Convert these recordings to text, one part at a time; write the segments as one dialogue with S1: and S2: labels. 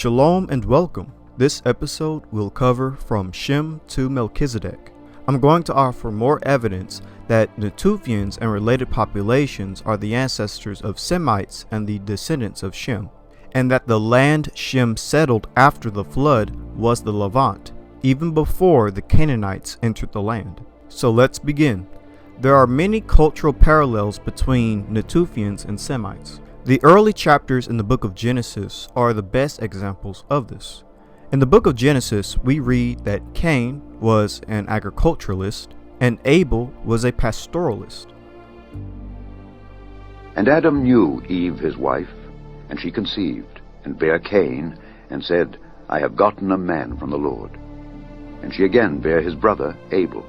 S1: Shalom and welcome. This episode will cover from Shem to Melchizedek. I'm going to offer more evidence that Natufians and related populations are the ancestors of Semites and the descendants of Shem, and that the land Shem settled after the flood was the Levant, even before the Canaanites entered the land. So let's begin. There are many cultural parallels between Natufians and Semites. The early chapters in the book of Genesis are the best examples of this. In the book of Genesis, we read that Cain was an agriculturalist and Abel was a pastoralist.
S2: And Adam knew Eve his wife, and she conceived, and bare Cain, and said, I have gotten a man from the Lord. And she again bare his brother Abel.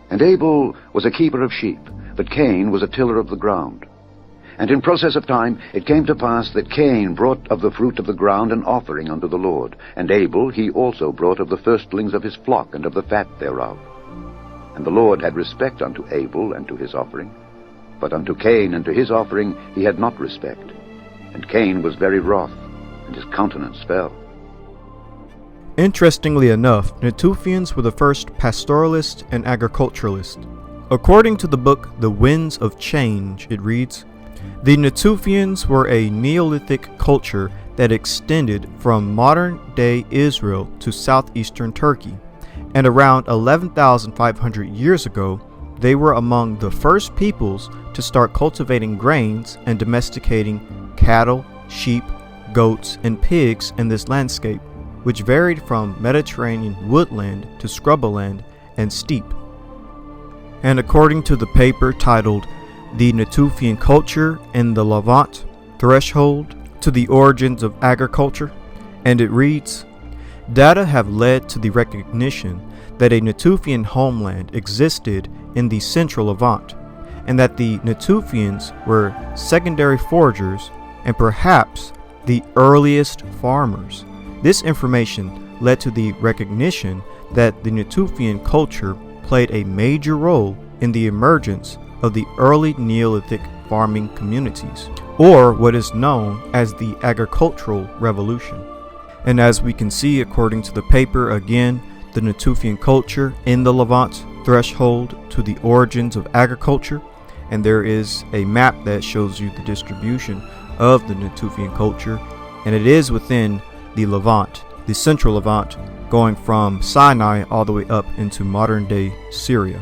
S2: And Abel was a keeper of sheep, but Cain was a tiller of the ground. And in process of time it came to pass that Cain brought of the fruit of the ground an offering unto the Lord, and Abel he also brought of the firstlings of his flock and of the fat thereof. And the Lord had respect unto Abel and to his offering, but unto Cain and to his offering he had not respect. And Cain was very wroth, and his countenance fell.
S1: Interestingly enough, Natufians were the first pastoralists and agriculturalists. According to the book The Winds of Change, it reads, the Natufians were a Neolithic culture that extended from modern-day Israel to southeastern Turkey, and around 11,500 years ago, they were among the first peoples to start cultivating grains and domesticating cattle, sheep, goats, and pigs in this landscape, which varied from Mediterranean woodland to scrubland and steppe. And according to the paper titled The Natufian Culture in the Levant, Threshold to the Origins of Agriculture, and it reads, data have led to the recognition that a Natufian homeland existed in the central Levant, and that the Natufians were secondary foragers and perhaps the earliest farmers. This information led to the recognition that the Natufian culture played a major role in the emergence of the early Neolithic farming communities, or what is known as the Agricultural Revolution. And as we can see according to the paper, again, the Natufian culture in the Levant, Threshold to the Origins of Agriculture, and there is a map that shows you the distribution of the Natufian culture, and it is within the Levant, the central Levant, going from Sinai all the way up into modern-day Syria.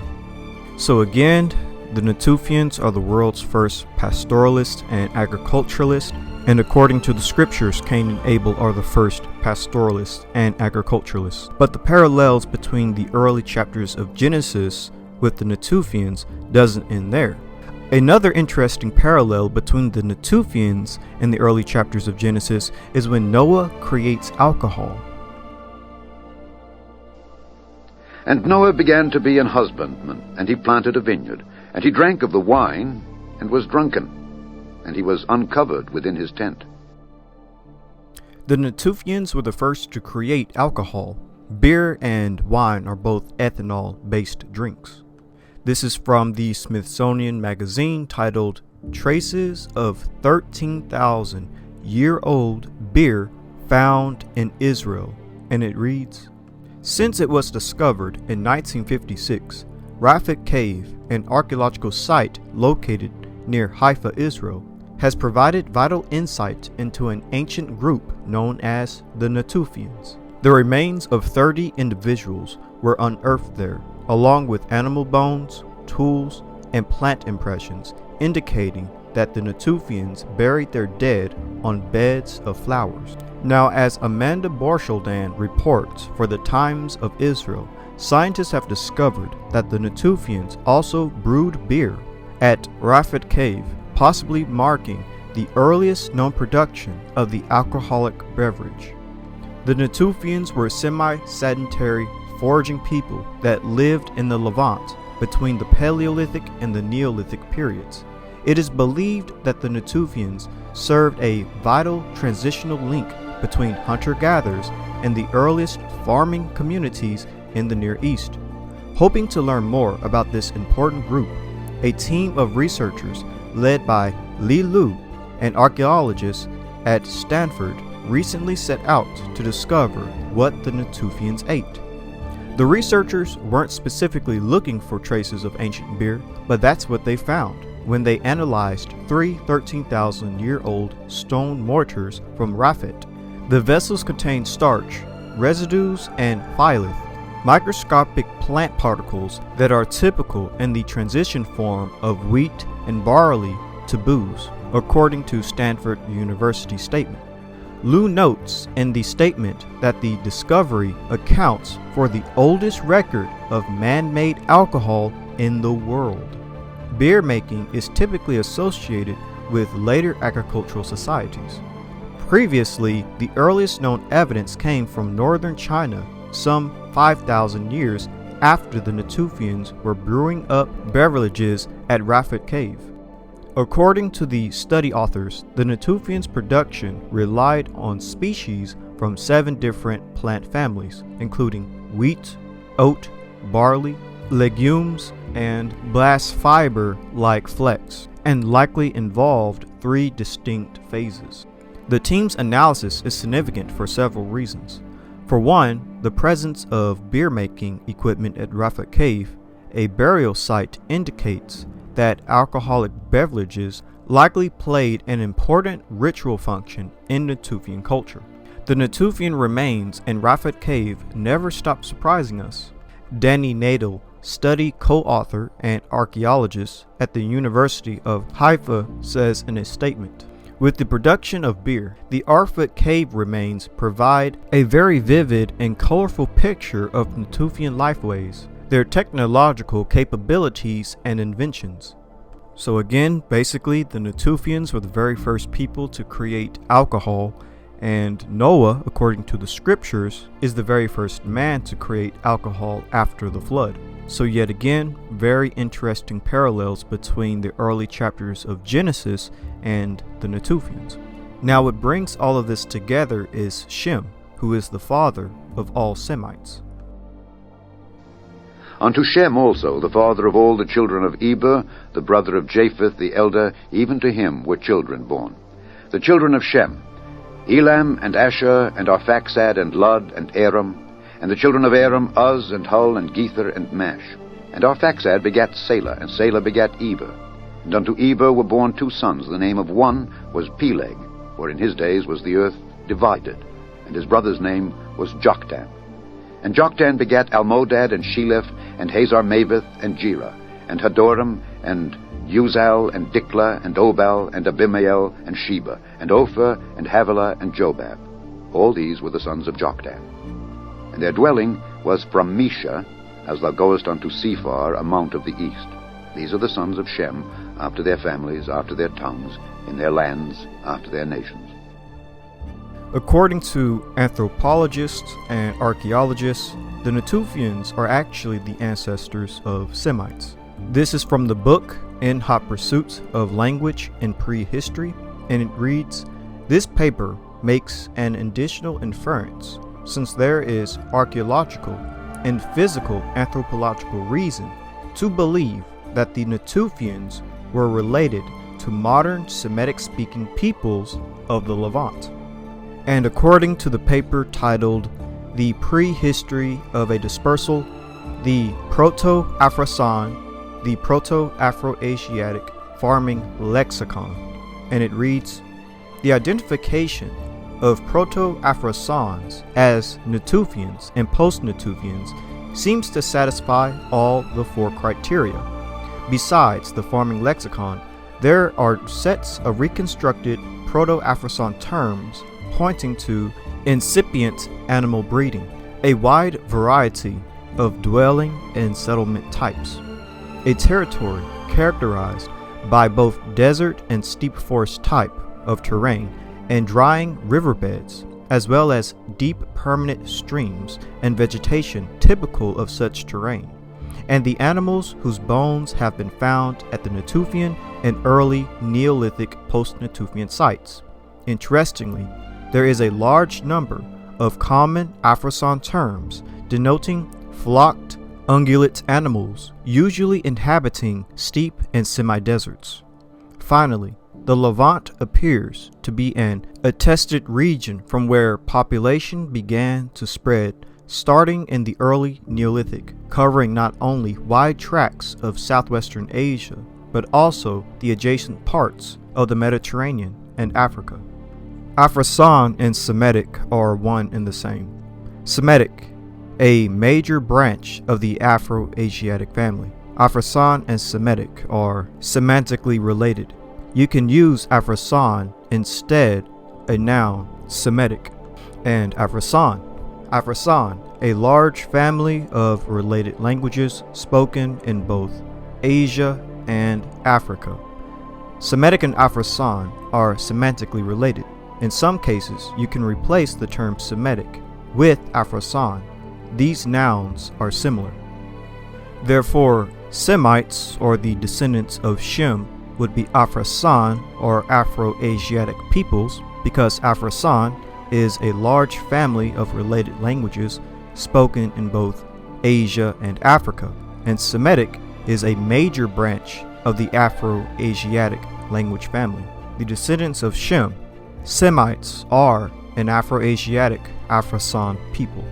S1: So again, the Natufians are the world's first pastoralists and agriculturalists, and according to the scriptures, Cain and Abel are the first pastoralists and agriculturalists. But the parallels between the early chapters of Genesis with the Natufians doesn't end there. Another interesting parallel between the Natufians and the early chapters of Genesis is when Noah creates alcohol.
S2: And Noah began to be an husbandman, and he planted a vineyard. And he drank of the wine, and was drunken, and he was uncovered within his tent.
S1: The Natufians were the first to create alcohol. Beer and wine are both ethanol-based drinks. This is from the Smithsonian magazine titled Traces of 13,000-Year-Old Beer Found in Israel, and it reads, since it was discovered in 1956, Rafet Cave, an archaeological site located near Haifa, Israel, has provided vital insight into an ancient group known as the Natufians. The remains of 30 individuals were unearthed there, along with animal bones, tools, and plant impressions, indicating that the Natufians buried their dead on beds of flowers. Now, as Amanda Borsheldan reports for the Times of Israel, scientists have discovered that the Natufians also brewed beer at Rafet Cave, possibly marking the earliest known production of the alcoholic beverage. The Natufians were semi-sedentary foraging people that lived in the Levant between the Paleolithic and the Neolithic periods. It is believed that the Natufians served a vital transitional link between hunter-gatherers and the earliest farming communities in the Near East. Hoping to learn more about this important group, a team of researchers led by Li Lu, an archaeologist at Stanford, recently set out to discover what the Natufians ate. The researchers weren't specifically looking for traces of ancient beer, but that's what they found when they analyzed 3 13,000-year-old stone mortars from Rafet. The vessels contained starch, residues, and phyllith, microscopic plant particles that are typical in the transition form of wheat and barley to booze, according to Stanford University statement. Liu notes in the statement that the discovery accounts for the oldest record of man-made alcohol in the world. Beer making is typically associated with later agricultural societies. Previously, the earliest known evidence came from northern China some 5,000 years after the Natufians were brewing up beverages at Rafet Cave. According to the study authors, the Natufians' production relied on species from 7 different plant families, including wheat, oat, barley, legumes, and bast fiber like flex, and likely involved 3 distinct phases. The team's analysis is significant for several reasons. For one, the presence of beer-making equipment at Rafet Cave, a burial site, indicates that alcoholic beverages likely played an important ritual function in Natufian culture. The Natufian remains in Rafet Cave never stop surprising us. Danny Nadel, study co-author and archaeologist at the University of Haifa, says in a statement, "With the production of beer, the Rafet Cave remains provide a very vivid and colorful picture of Natufian lifeways, their technological capabilities and inventions." So again, basically, the Natufians were the very first people to create alcohol, and Noah, according to the scriptures, is the very first man to create alcohol after the flood. So yet again, very interesting parallels between the early chapters of Genesis and the Natufians. Now what brings all of this together is Shem, who is the father of all Semites.
S2: Unto Shem also, the father of all the children of Eber, the brother of Japheth the elder, even to him were children born. The children of Shem, Elam and Asher and Arphaxad and Lud and Aram, and the children of Aram, Uz and Hul and Gether and Mash. And Arphaxad begat Salah, and Salah begat Eber. And unto Eber were born 2 sons. The name of one was Peleg, for in his days was the earth divided, and his brother's name was Joktan. And Joktan begat Almodad and Sheleph and Hazar-Maveth and Jerah, and Hadoram and Uzal and Diklah and Obal and Abimael and Sheba, and Ophir and Havilah and Jobab. All these were the sons of Joktan. And their dwelling was from Mesha, as thou goest unto Sephar, a mount of the east. These are the sons of Shem, after their families, after their tongues, in their lands, after their nations.
S1: According to anthropologists and archaeologists, the Natufians are actually the ancestors of Semites. This is from the book In Hot Pursuit of Language in Prehistory, and it reads, "This paper makes an additional inference, since there is archaeological and physical anthropological reason to believe that the Natufians were related to modern Semitic-speaking peoples of the Levant." And according to the paper titled The Prehistory of a Dispersal, the Proto-Afrasian, the Proto-Afrasiatic Farming Lexicon, and it reads, "The identification of Proto-Afrasians as Natufians and post-Natufians seems to satisfy all the 4 criteria. Besides the farming lexicon, there are sets of reconstructed Proto-Afrasian terms pointing to incipient animal breeding, a wide variety of dwelling and settlement types, a territory characterized by both desert and steep forest type of terrain and drying riverbeds, as well as deep permanent streams and vegetation typical of such terrain, and the animals whose bones have been found at the Natufian and early Neolithic post-Natufian sites. Interestingly, there is a large number of common Afroasian terms denoting flocked ungulate animals, usually inhabiting steep and semi-deserts. Finally, the Levant appears to be an attested region from where population began to spread, starting in the early Neolithic, covering not only wide tracts of southwestern Asia, but also the adjacent parts of the Mediterranean and Africa. Afroasian and Semitic are one and the same. Semitic, a major branch of the Afroasiatic family. Afroasian and Semitic are semantically related. You can use Afroasian instead a noun, Semitic, and Afroasian. Afroasian, a large family of related languages spoken in both Asia and Africa. Semitic and Afroasian are semantically related. In some cases, you can replace the term Semitic with Afroasian. These nouns are similar. Therefore, Semites, or the descendants of Shem, would be Afroasian or Afroasiatic peoples, because Afroasian is a large family of related languages spoken in both Asia and Africa, and Semitic is a major branch of the Afroasiatic language family. The descendants of Shem, Semites, are an Afroasiatic Afroasian people.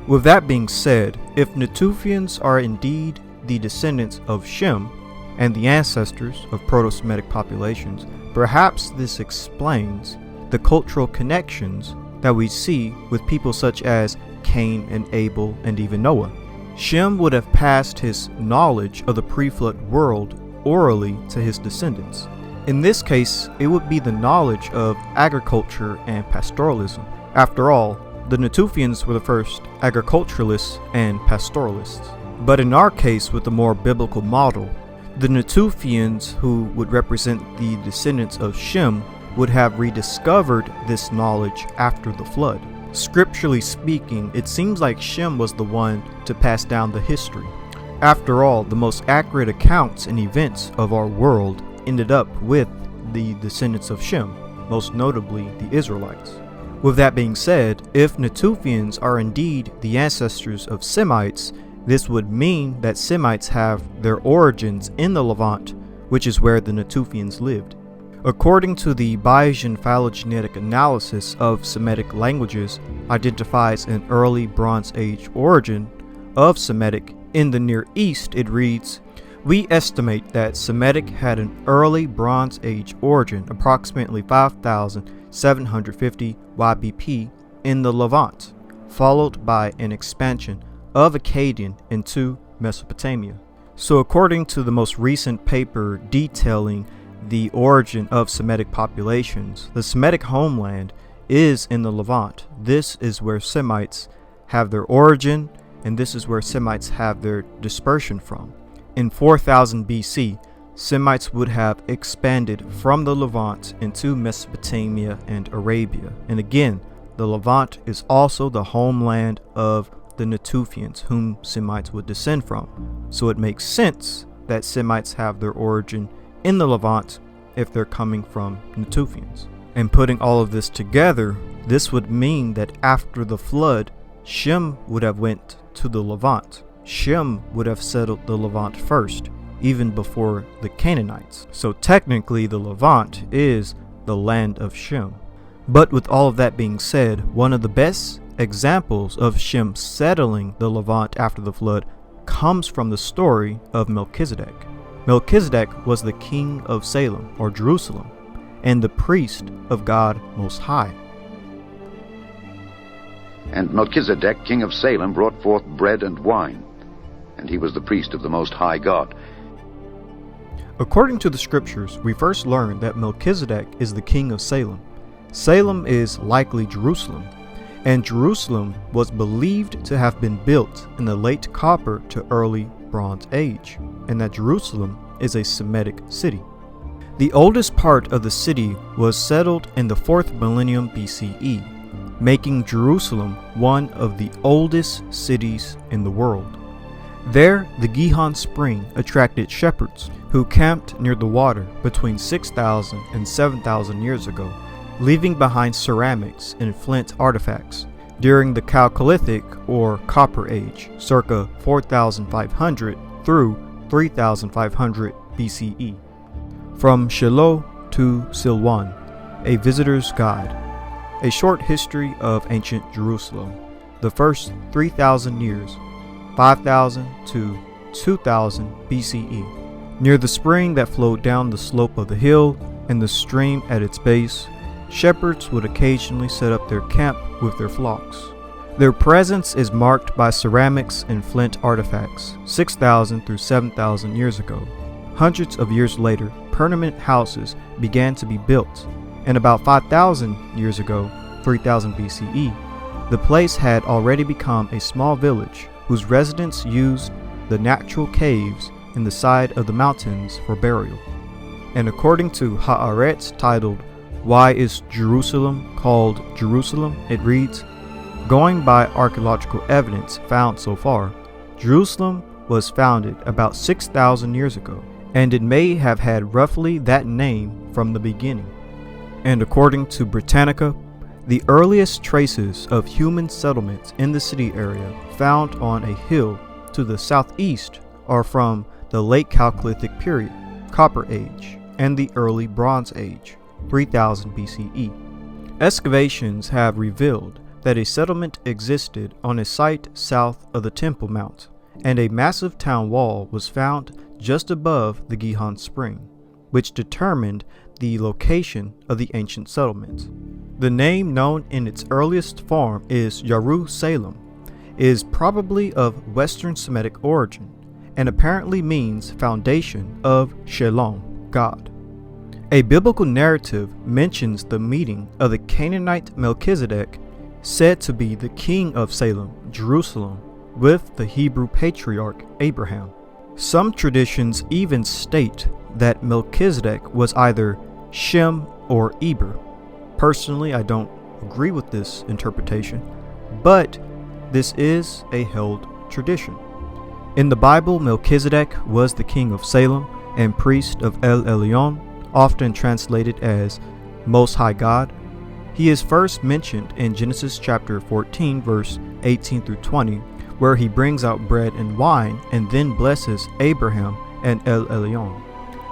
S1: With that being said, if Natufians are indeed the descendants of Shem and the ancestors of Proto-Semitic populations, perhaps this explains the cultural connections that we see with people such as Cain and Abel and even Noah. Shem would have passed his knowledge of the pre-flood world orally to his descendants. In this case, it would be the knowledge of agriculture and pastoralism. After all, the Natufians were the first agriculturalists and pastoralists. But in our case, with the more biblical model, the Natufians, who would represent the descendants of Shem, would have rediscovered this knowledge after the flood. Scripturally speaking, it seems like Shem was the one to pass down the history. After all, the most accurate accounts and events of our world ended up with the descendants of Shem, most notably the Israelites. With that being said, if Natufians are indeed the ancestors of Semites, this would mean that Semites have their origins in the Levant, which is where the Natufians lived. According to the Bayesian phylogenetic analysis of Semitic languages, identifies an early Bronze Age origin of Semitic in the Near East. It reads, "We estimate that Semitic had an early Bronze Age origin, approximately 5,750 YBP, in the Levant, followed by an expansion of Akkadian into Mesopotamia." So according to the most recent paper detailing the origin of Semitic populations, the Semitic homeland is in the Levant. This is where Semites have their origin, and this is where Semites have their dispersion from. In 4000 BC, Semites would have expanded from the Levant into Mesopotamia and Arabia. And again, the Levant is also the homeland of the Natufians, whom Semites would descend from. So it makes sense that Semites have their origin in the Levant if they're coming from Natufians. And putting all of this together, this would mean that after the flood, Shem would have went to the Levant. Shem would have settled the Levant first, even before the Canaanites. So technically the Levant is the land of Shem. But with all of that being said, one of the best examples of Shem settling the Levant after the flood comes from the story of Melchizedek. Melchizedek was the king of Salem, or Jerusalem, and the priest of God Most High.
S2: And Melchizedek, king of Salem, brought forth bread and wine, and he was the priest of the Most High God.
S1: According to the scriptures, we first learn that Melchizedek is the king of Salem. Salem is likely Jerusalem, and Jerusalem was believed to have been built in the late Copper to early Bronze Age, and that Jerusalem is a Semitic city. The oldest part of the city was settled in the 4th millennium BCE, making Jerusalem one of the oldest cities in the world. There, the Gihon Spring attracted shepherds who camped near the water between 6,000 and 7,000 years ago, leaving behind ceramics and flint artifacts during the Chalcolithic or Copper Age, circa 4,500 through 3,500 BCE. From Shiloah to Silwan, a visitor's guide. A short history of ancient Jerusalem. The first 3,000 years, 5,000 to 2,000 BCE. Near the spring that flowed down the slope of the hill and the stream at its base, shepherds would occasionally set up their camp with their flocks. Their presence is marked by ceramics and flint artifacts 6,000 through 7,000 years ago. Hundreds of years later, permanent houses began to be built, and about 5,000 years ago, 3000 BCE, the place had already become a small village whose residents used the natural caves in the side of the mountains for burial. And according to Haaretz, titled "Why is Jerusalem Called Jerusalem?" it reads, "Going by archaeological evidence found so far, Jerusalem was founded about 6,000 years ago, and it may have had roughly that name from the beginning." And according to Britannica, the earliest traces of human settlements in the city area found on a hill to the southeast are from the late Chalcolithic period, Copper Age, and the early Bronze Age, 3000 BCE. Excavations have revealed that a settlement existed on a site south of the Temple Mount, and a massive town wall was found just above the Gihon Spring, which determined the location of the ancient settlement. The name, known in its earliest form is Salem, is probably of Western Semitic origin, and apparently means foundation of Shalom, God. A biblical narrative mentions the meeting of the Canaanite Melchizedek, said to be the king of Salem, Jerusalem, with the Hebrew patriarch Abraham. Some traditions even state that Melchizedek was either Shem or Eber. Personally, I don't agree with this interpretation, but this is a held tradition. In the Bible, Melchizedek was the king of Salem and priest of El Elyon, often translated as Most High God. He is first mentioned in Genesis chapter 14, verse 18 through 20, where he brings out bread and wine and then blesses Abraham and El Elyon.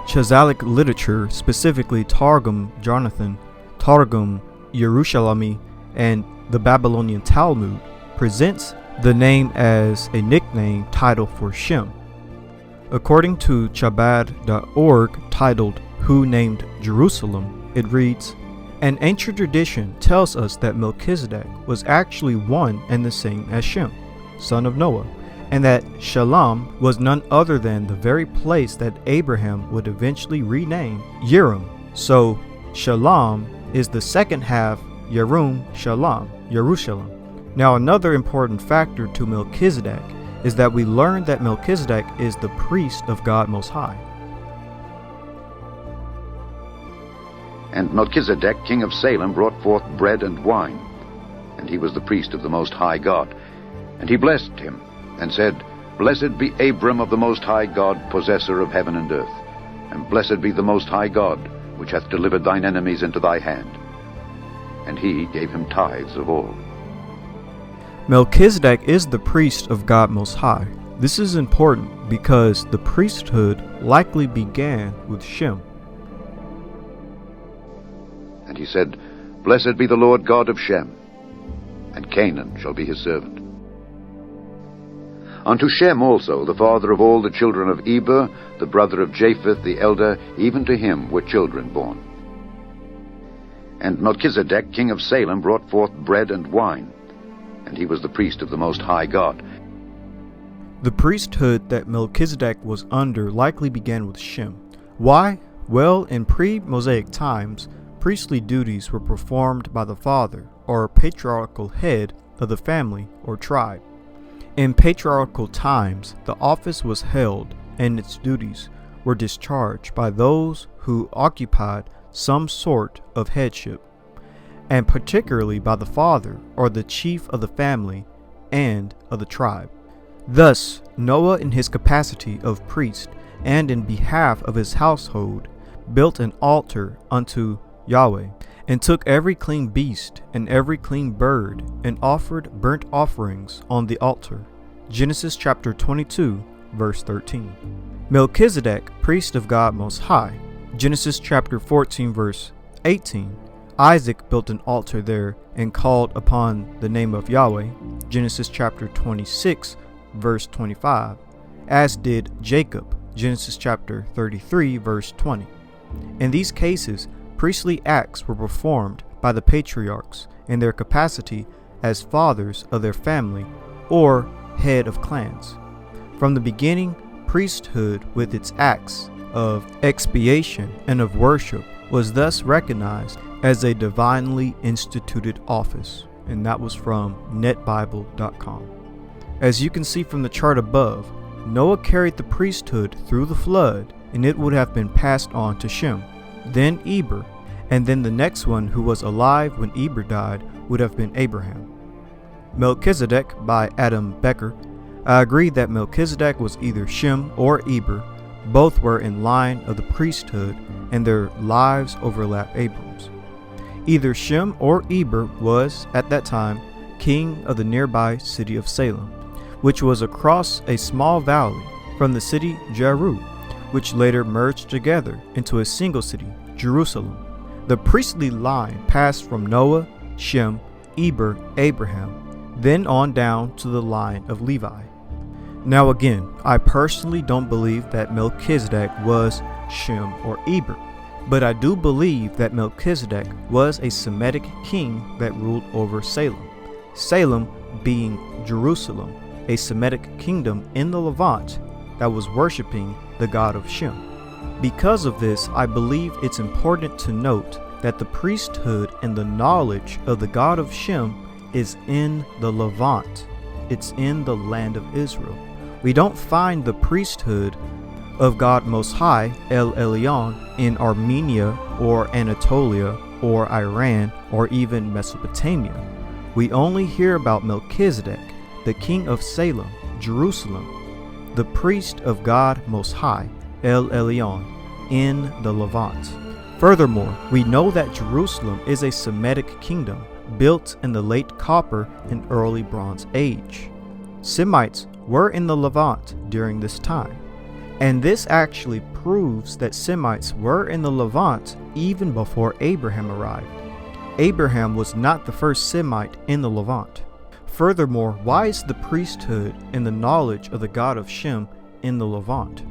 S1: Chazalic literature, specifically Targum Jonathan, Targum Yerushalmi, and the Babylonian Talmud, presents the name as a nickname title for Shem. According to Chabad.org, titled "Who Named Jerusalem?" it reads, "An ancient tradition tells us that Melchizedek was actually one and the same as Shem, son of Noah, and that Shalom was none other than the very place that Abraham would eventually rename Yerum. So Shalom is the second half Yerum Shalom, Jerusalem." Now, another important factor to Melchizedek is that we learn that Melchizedek is the priest of God Most High.
S2: And Melchizedek, king of Salem, brought forth bread and wine, and he was the priest of the Most High God. And he blessed him, and said, "Blessed be Abram of the Most High God, possessor of heaven and earth, and blessed be the Most High God, which hath delivered thine enemies into thy hand." And he gave him tithes of all.
S1: Melchizedek is the priest of God Most High. This is important because the priesthood likely began with Shem.
S2: And he said, "Blessed be the Lord God of Shem, and Canaan shall be his servant." Unto Shem also, the father of all the children of Eber, the brother of Japheth the elder, even to him were children born. And Melchizedek, king of Salem, brought forth bread and wine, and he was the priest of the Most High God.
S1: The priesthood that Melchizedek was under likely began with Shem. Why? Well, in pre-Mosaic times, priestly duties were performed by the father, or patriarchal head of the family or tribe. In patriarchal times, the office was held and its duties were discharged by those who occupied some sort of headship, and particularly by the father or the chief of the family and of the tribe. Thus, Noah, in his capacity of priest and in behalf of his household, built an altar unto Yahweh, and took every clean beast and every clean bird, and offered burnt offerings on the altar. Genesis chapter 22, verse 13. Melchizedek, priest of God Most High, Genesis chapter 14 verse 18, Isaac built an altar there and called upon the name of Yahweh. Genesis chapter 26 verse 25, as did Jacob. Genesis chapter 33 verse 20. In these cases, priestly acts were performed by the patriarchs in their capacity as fathers of their family or head of clans. From the beginning, priesthood with its acts of expiation and of worship was thus recognized as a divinely instituted office, and that was from netbible.com. As you can see from the chart above, Noah carried the priesthood through the flood, and it would have been passed on to Shem, then Eber, and then the next one who was alive when Eber died would have been Abraham. Melchizedek by Adam Becker. I agree that Melchizedek was either Shem or Eber. Both were in line of the priesthood, and their lives overlap Abram's. Either Shem or Eber was, at that time, king of the nearby city of Salem, which was across a small valley from the city Jeru, which later merged together into a single city, Jerusalem. The priestly line passed from Noah, Shem, Eber, Abraham, then on down to the line of Levi. Now again, I personally don't believe that Melchizedek was Shem or Eber, but I do believe that Melchizedek was a Semitic king that ruled over Salem. Salem being Jerusalem, a Semitic kingdom in the Levant that was worshiping the god of Shem. Because of this, I believe it's important to note that the priesthood and the knowledge of the god of Shem is in the Levant. It's in the land of Israel. We don't find the priesthood of God Most High, El Elyon, in Armenia or Anatolia or Iran or even Mesopotamia. We only hear about Melchizedek, the king of Salem, Jerusalem, the priest of God Most High, El Elyon, in the Levant. Furthermore, we know that Jerusalem is a Semitic kingdom built in the late Copper and early Bronze Age. Semites were in the Levant during this time, and this actually proves that Semites were in the Levant even before Abraham arrived. Abraham was not the first Semite in the Levant. Furthermore, why is the priesthood and the knowledge of the god of Shem in the Levant?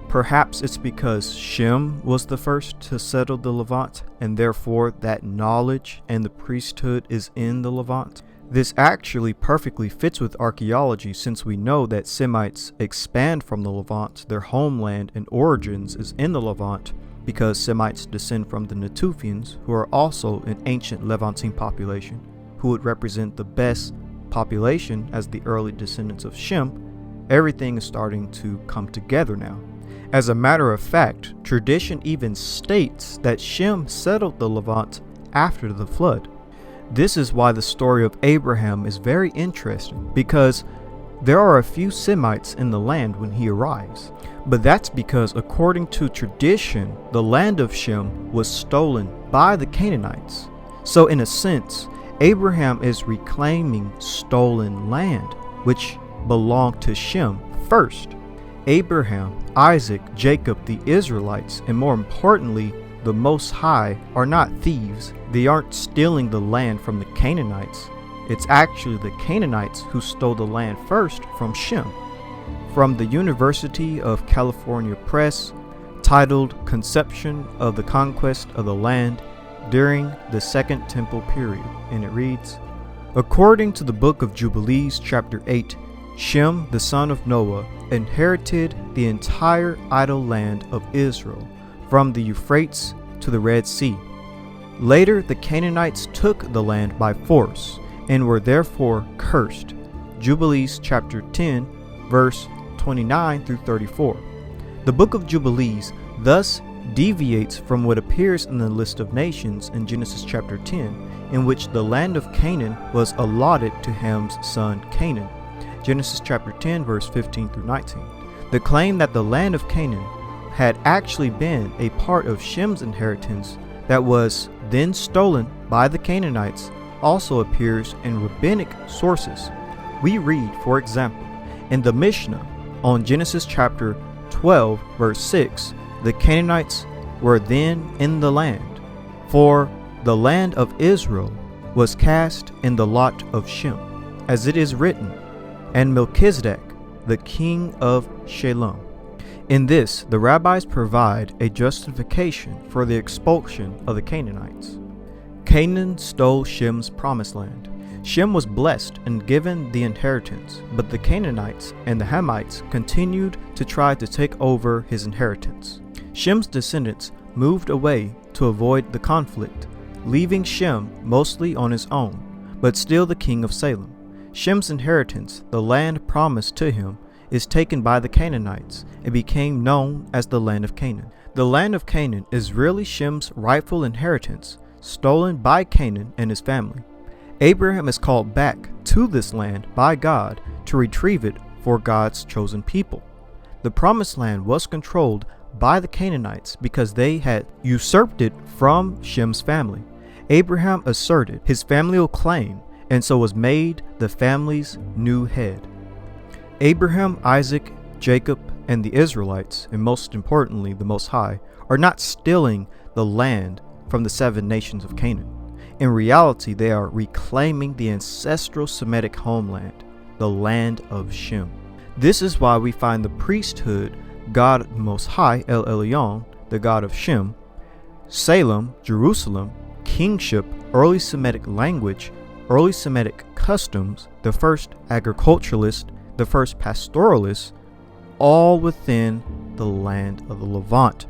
S1: Perhaps it's because Shem was the first to settle the Levant, and therefore that knowledge and the priesthood is in the Levant. This actually perfectly fits with archaeology, since we know that Semites expand from the Levant. Their homeland and origins is in the Levant, because Semites descend from the Natufians, who are also an ancient Levantine population, who would represent the best population as the early descendants of Shem. Everything is starting to come together now. As a matter of fact, tradition even states that Shem settled the Levant after the flood. This is why the story of Abraham is very interesting, because there are a few Semites in the land when he arrives. But that's because, according to tradition, the land of Shem was stolen by the Canaanites. So in a sense, Abraham is reclaiming stolen land, which belonged to Shem first. Abraham, Isaac, Jacob, the Israelites, and more importantly, the Most High, are not thieves. They aren't stealing the land from the Canaanites. It's actually the Canaanites who stole the land first from Shem. From the University of California Press, titled Conception of the Conquest of the Land During the Second Temple Period, and it reads, according to the book of Jubilees, chapter 8, Shem, the son of Noah, inherited the entire idle land of Israel, from the Euphrates to the Red Sea. Later, the Canaanites took the land by force, and were therefore cursed. Jubilees chapter 10, verse 29 through 34. The book of Jubilees thus deviates from what appears in the list of nations in Genesis chapter 10, in which the land of Canaan was allotted to Ham's son Canaan. Genesis chapter 10, verse 15 through 19. The claim that the land of Canaan had actually been a part of Shem's inheritance that was then stolen by the Canaanites also appears in rabbinic sources. We read, for example, in the Mishnah on Genesis chapter 12, verse 6, the Canaanites were then in the land, for the land of Israel was cast in the lot of Shem, as it is written, and Melchizedek, the king of Salem. In this, the rabbis provide a justification for the expulsion of the Canaanites. Canaan stole Shem's promised land. Shem was blessed and given the inheritance, but the Canaanites and the Hamites continued to try to take over his inheritance. Shem's descendants moved away to avoid the conflict, leaving Shem mostly on his own, but still the king of Salem. Shem's inheritance, the land promised to him, is taken by the Canaanites and became known as the land of Canaan. The land of Canaan is really Shem's rightful inheritance, stolen by Canaan and his family. Abraham is called back to this land by God to retrieve it for God's chosen people. The promised land was controlled by the Canaanites because they had usurped it from Shem's family. Abraham asserted his familial claim and so was made the family's new head. Abraham, Isaac, Jacob, and the Israelites, and most importantly the Most High, are not stealing the land from the 7 nations of Canaan. In reality, they are reclaiming the ancestral Semitic homeland, the land of Shem. This is why we find the priesthood, God Most High, El Elyon, the God of Shem, Salem, Jerusalem, kingship, early Semitic language, early Semitic customs, the first agriculturalist, the first pastoralist, all within the land of the Levant.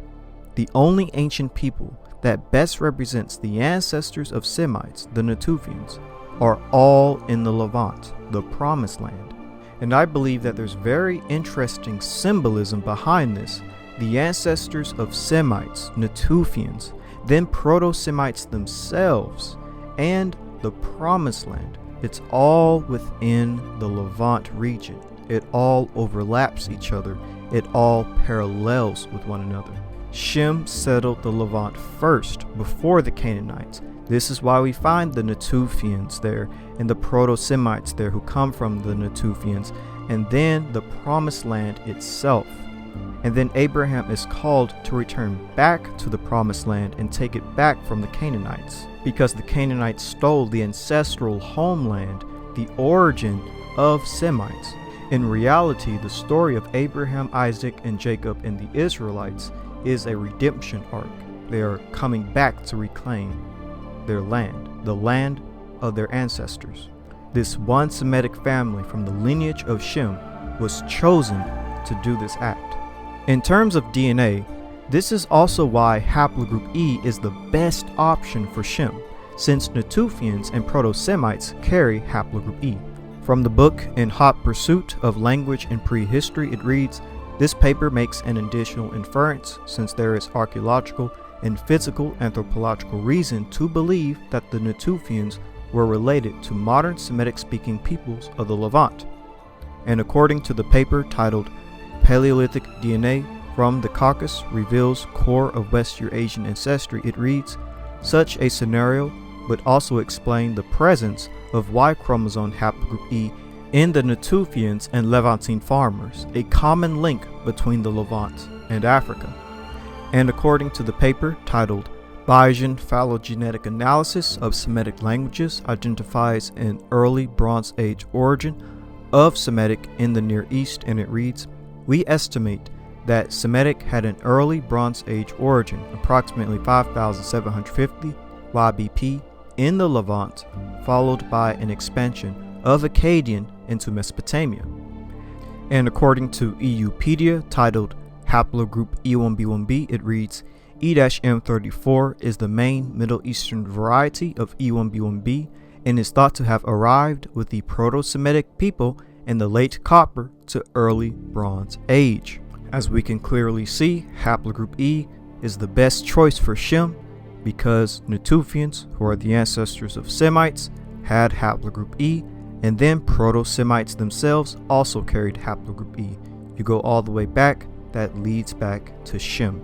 S1: The only ancient people that best represents the ancestors of Semites, the Natufians, are all in the Levant, the promised land. And I believe that there's very interesting symbolism behind this. The ancestors of Semites, Natufians, then Proto-Semites themselves, and the promised land. It's all within the Levant region. It all overlaps each other. It all parallels with one another. Shem settled the Levant first, before the Canaanites. This is why we find the Natufians there, and the Proto-Semites there who come from the Natufians, and then the promised land itself. And then Abraham is called to return back to the promised land and take it back from the Canaanites, because the Canaanites stole the ancestral homeland, the origin of Semites. In reality, the story of Abraham, Isaac, and Jacob and the Israelites is a redemption arc. They are coming back to reclaim their land, the land of their ancestors. This one Semitic family from the lineage of Shem was chosen to do this act. In terms of DNA, this is also why haplogroup E is the best option for Shem, since Natufians and Proto-Semites carry haplogroup E. From the book In Hot Pursuit of Language and Prehistory, it reads, "This paper makes an additional inference, since there is archaeological and physical anthropological reason to believe that the Natufians were related to modern Semitic-speaking peoples of the Levant." And according to the paper titled Paleolithic DNA from the Caucasus Reveals Core of West Eurasian Ancestry, it reads, "Such a scenario would also explain the presence of Y chromosome haplogroup E in the Natufians and Levantine farmers, a common link between the Levant and Africa." And according to the paper titled Bayesian Phylogenetic Analysis of Semitic Languages Identifies an Early Bronze Age Origin of Semitic in the Near East, and it reads, "We estimate that Semitic had an early Bronze Age origin, approximately 5750 YBP, in the Levant, followed by an expansion of Akkadian into Mesopotamia." And according to EUpedia, titled Haplogroup E1B1B, it reads, E-M34 is the main Middle Eastern variety of E1B1B and is thought to have arrived with the Proto-Semitic people in the late Copper to early Bronze Age. As we can clearly see, haplogroup E is the best choice for Shem because Natufians, who are the ancestors of Semites, had haplogroup E, and then Proto-Semites themselves also carried haplogroup E. You go all the way back, that leads back to Shem.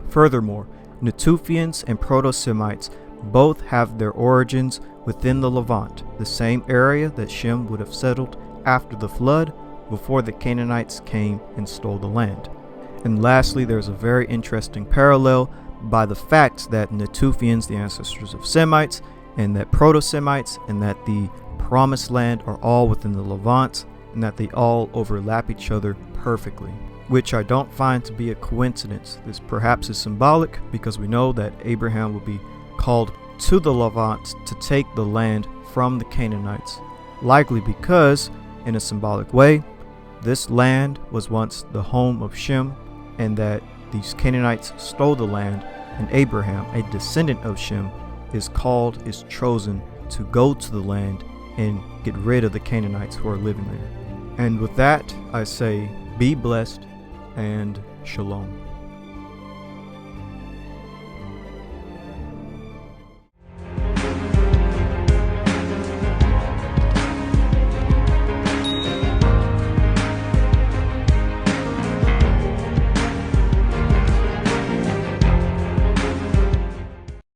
S1: Furthermore, Natufians and Proto-Semites both have their origins within the Levant, the same area that Shem would have settled after the flood, before the Canaanites came and stole the land. And lastly, there's a very interesting parallel by the fact that Natufians, the ancestors of Semites, and that Proto-Semites, and that the Promised Land are all within the Levant, and that they all overlap each other perfectly, which I don't find to be a coincidence. This perhaps is symbolic because we know that Abraham will be called to the Levant to take the land from the Canaanites, likely because, in a symbolic way, this land was once the home of Shem, and that these Canaanites stole the land, and Abraham, a descendant of Shem, is chosen to go to the land and get rid of the Canaanites who are living there. And with that, I say, be blessed and shalom.